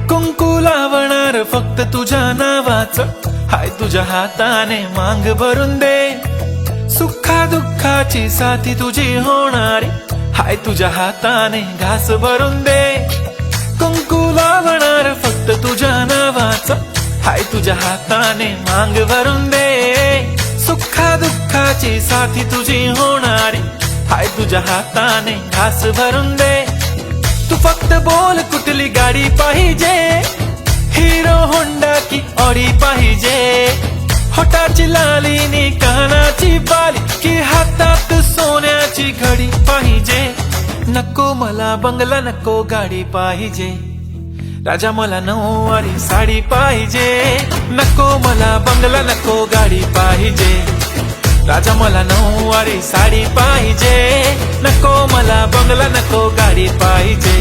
कुंकू लावणार फक्त तुझ्या नावाचं, हाय तुझ्या हाताने मांग भरून दे. सुखा दुःखाची साथी तुझी होणारी, हाय तुझ्या हाताने घास भरून दे. कुंकू लावणार फक्त तुझ्या नावाचं, हाय तुझ्या हाताने मांग भरून दे. सुखा दुःखाची साथी तुझी होणारी, हाय तुझ्या हाताने घास भरून दे. तू फक्त बोल कुठली गाडी पाहिजे, हिरो होंडा की ऑडी पाहिजे. होटाची लाली नी कानाची बाली, की हातात सोन्याची घडी पाहिजे. नको मला बंगला, नको गाडी पाहिजे. राजा मला नऊवारी साडी पाहिजे. नको मला बंगला, नको गाडी पाहिजे. राजा मला नऊवारी साडी पाहिजे. नको मला बंगला, नको गाडी पाहिजे.